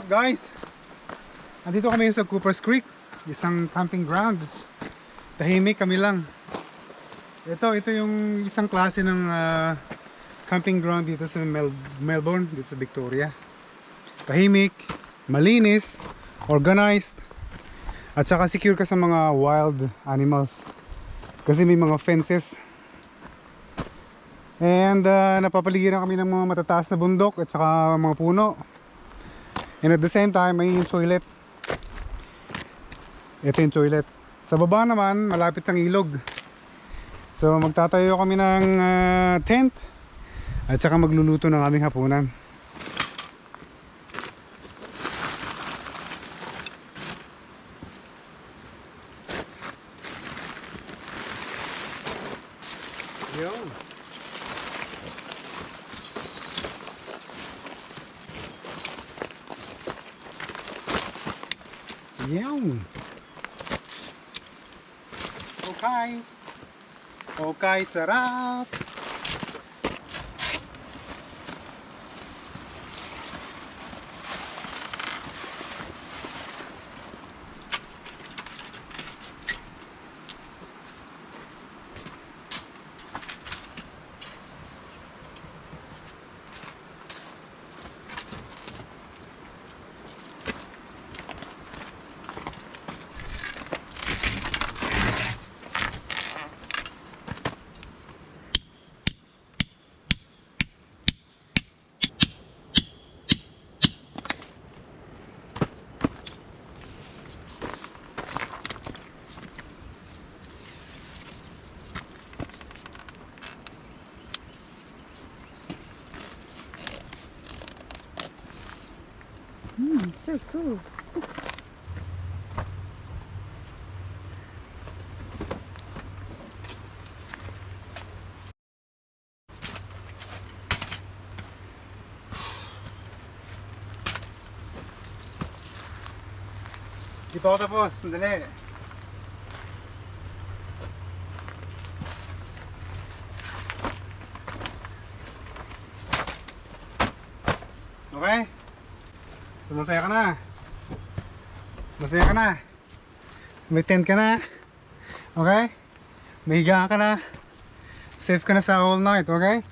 up guys? Andito kami sa Coopers Creek, isang camping ground. Tahimik kami lang. Ito yung isang klase ng camping ground dito sa Melbourne, dito sa Victoria. Tahimik, malinis, organized, at saka secure ka sa mga wild animals. Kasi may mga fences. And napapaligiran kami ng mga matataas na bundok at saka mga puno. And at the same time, may yung toilet. Ito yung toilet. Sa baba naman, malapit ng ilog. So magtatayo kami ng tent at saka magluluto ng aming hapunan. Yun. Yun. Okay. Okay, sarap. So cool. Di pa ako tapos, sandali. Okay? So masaya ka na. Masaya ka na. May tent ka na. Okay? May higaan ka na. Safe ka na sa all night, okay?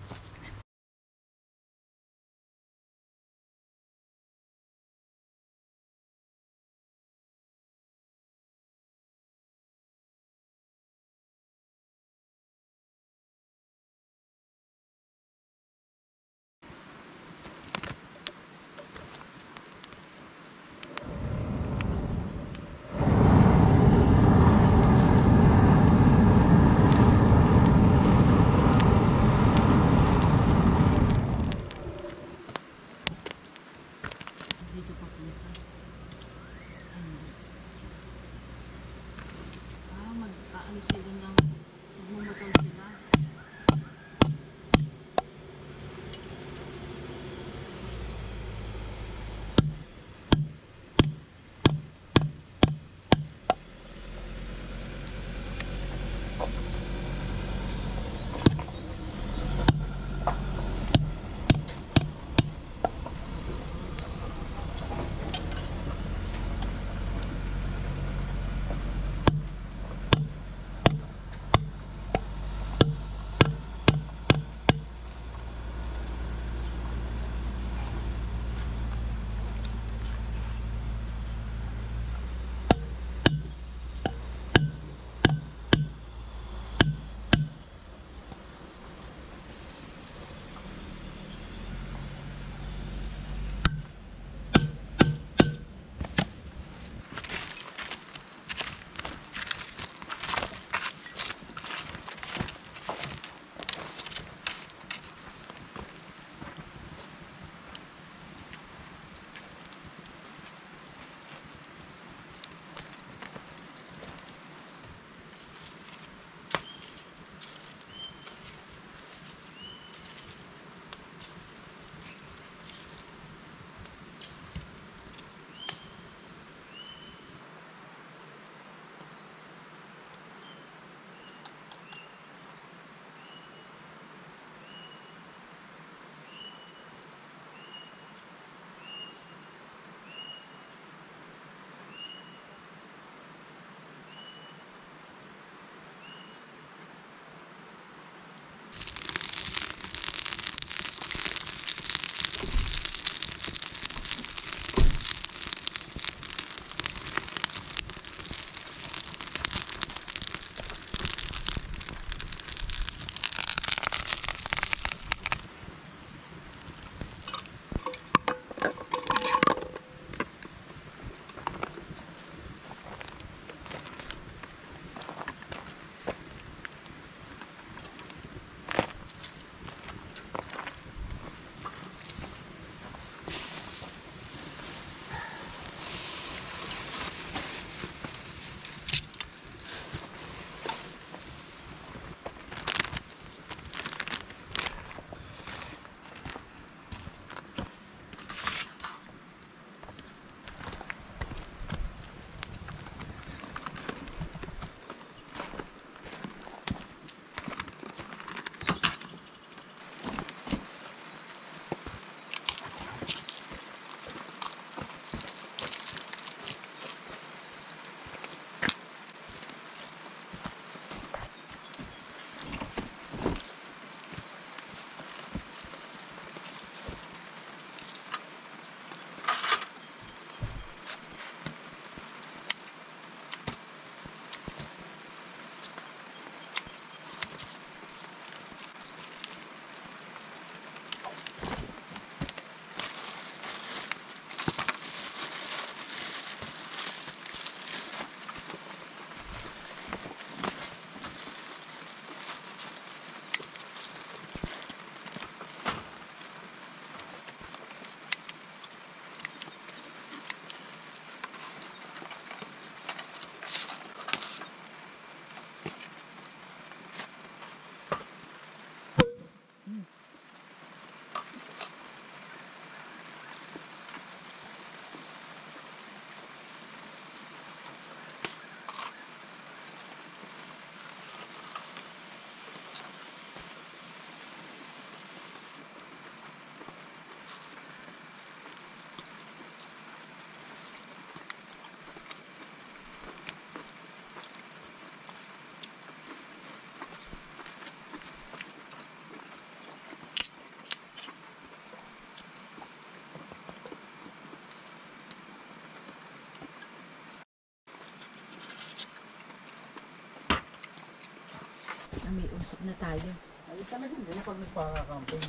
busog na tayo. Ay, talagang ganyan pag nagpa-camping.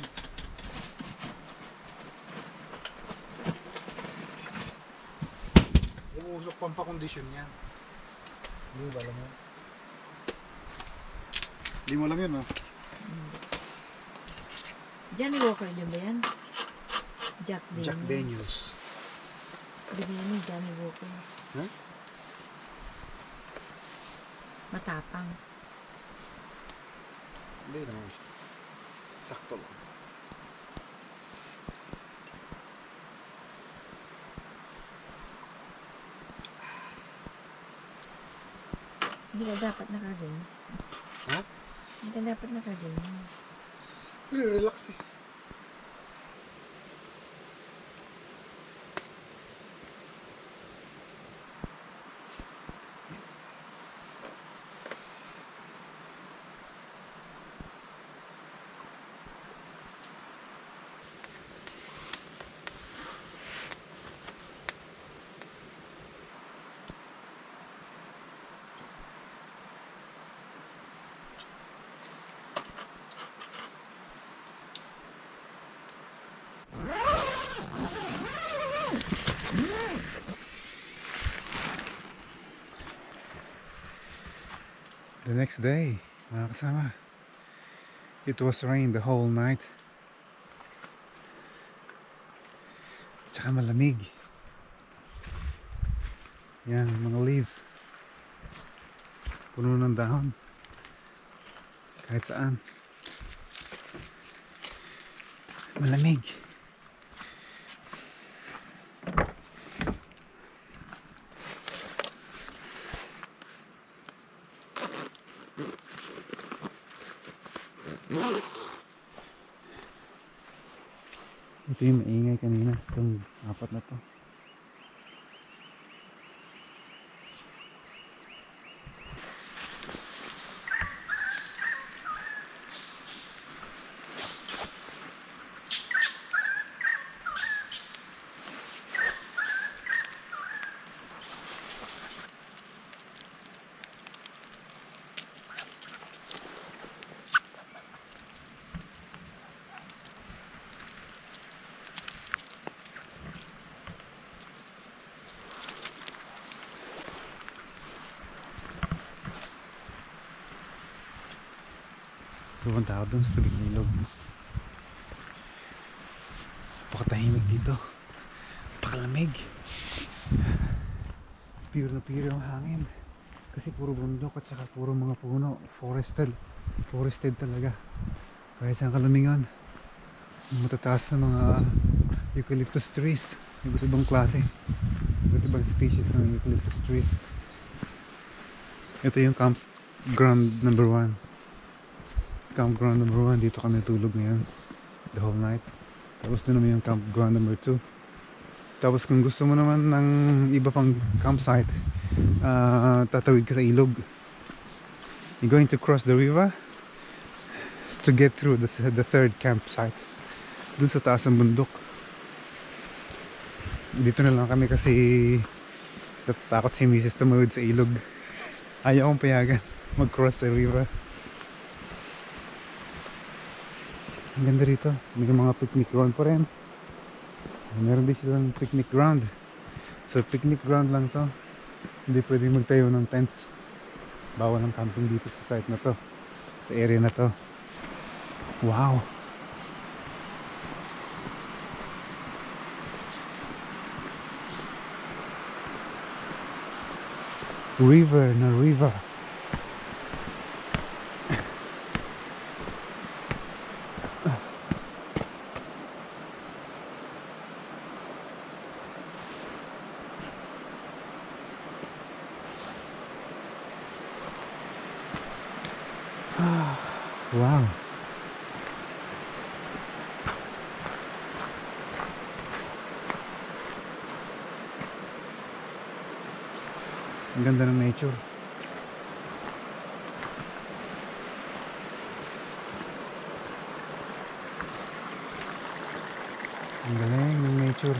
Yung usok pampakondisyon niya. Hindi ba alam mo? Hindi mo alam yun, ha? Johnny Walker din ba yan? Jack Daniels. Jack Daniels. Bigyan mo Johnny Walker. Huh? Matapang. Hindi naman siya. Sakto lang. Hindi ka dapat nakaganyan. Ha? Hindi ka dapat nakaganyan. Relax eh. The next day, mga kasama, it was rain the whole night. Tsaka malamig. Yan, mga leaves. Puno ng dahon. Kahit saan. Malamig. Ito yung maingay kanina, itong apat na to. Pupunta ako dun sa tubig ng ilog. Napakatahimik dito. Napakalamig. Pure na pure yung hangin. Kasi puro bundok at saka puro mga puno. Forested. Forested talaga. Kaya saan kalamingan. Matataas na mga eucalyptus trees. Iba't ibang klase. Iba't ibang species ng eucalyptus trees. Ito yung campground number 1. Campground number 1, dito kami tulog ngayon the whole night. Tapos doon naman yung campground number 2. Tapos kung gusto mo naman ng iba pang campsite, tatawid ka sa ilog. You're going to cross the river to get through the third campsite dun sa taas ng bundok. Dito na lang kami kasi natatakot si Mrs. tumawid sa ilog. Ayaw kong payagan mag-cross the river. Ang ganda rito, may mga picnic ground pa rin. Meron din silang picnic ground. So picnic ground lang to. Hindi pwede magtayo ng tents. Bawal ang camping dito sa site na to, sa area na to. Wow! River na river. Wow. Ang ganda ng nature. Ang galing ng nature.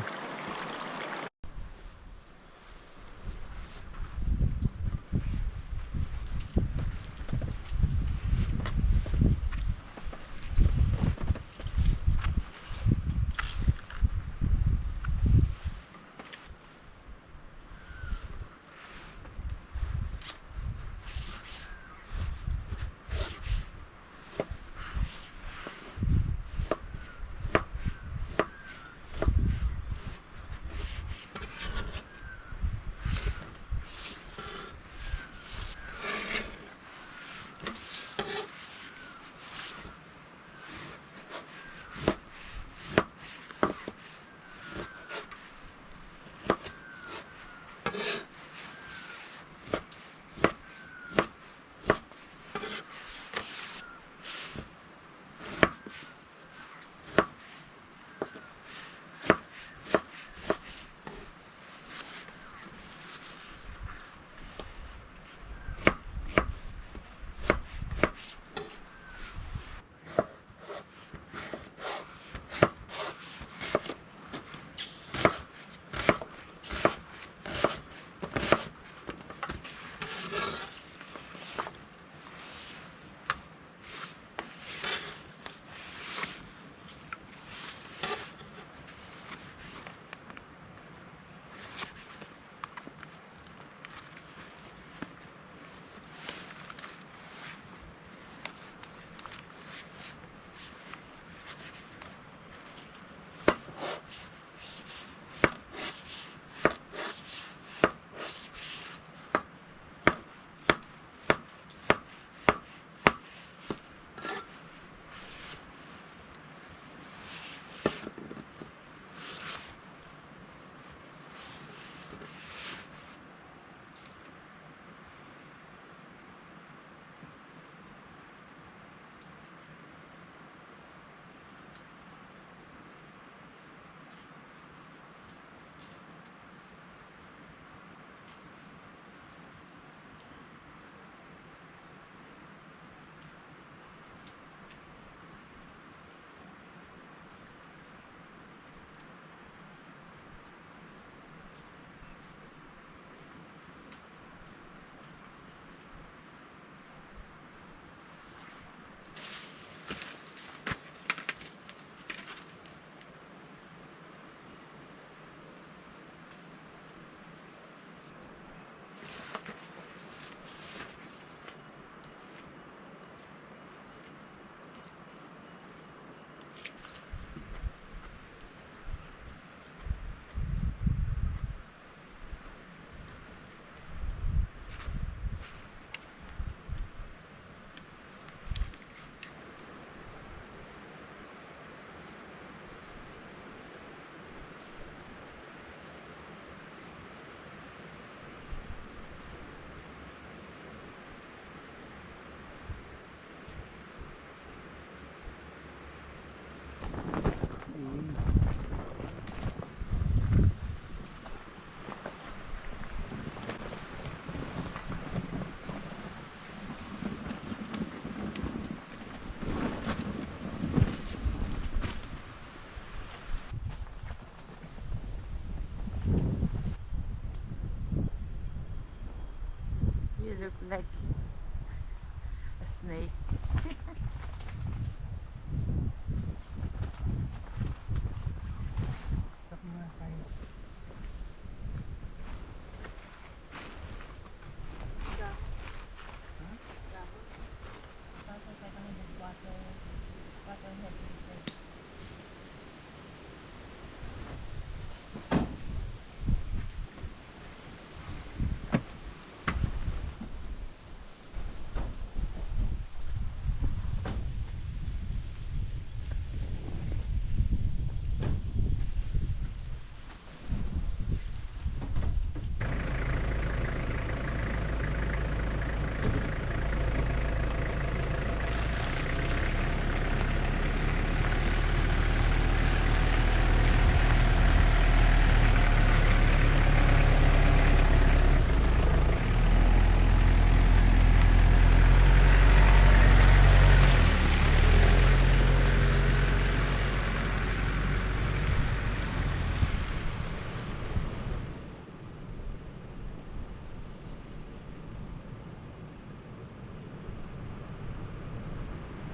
You look like a snake.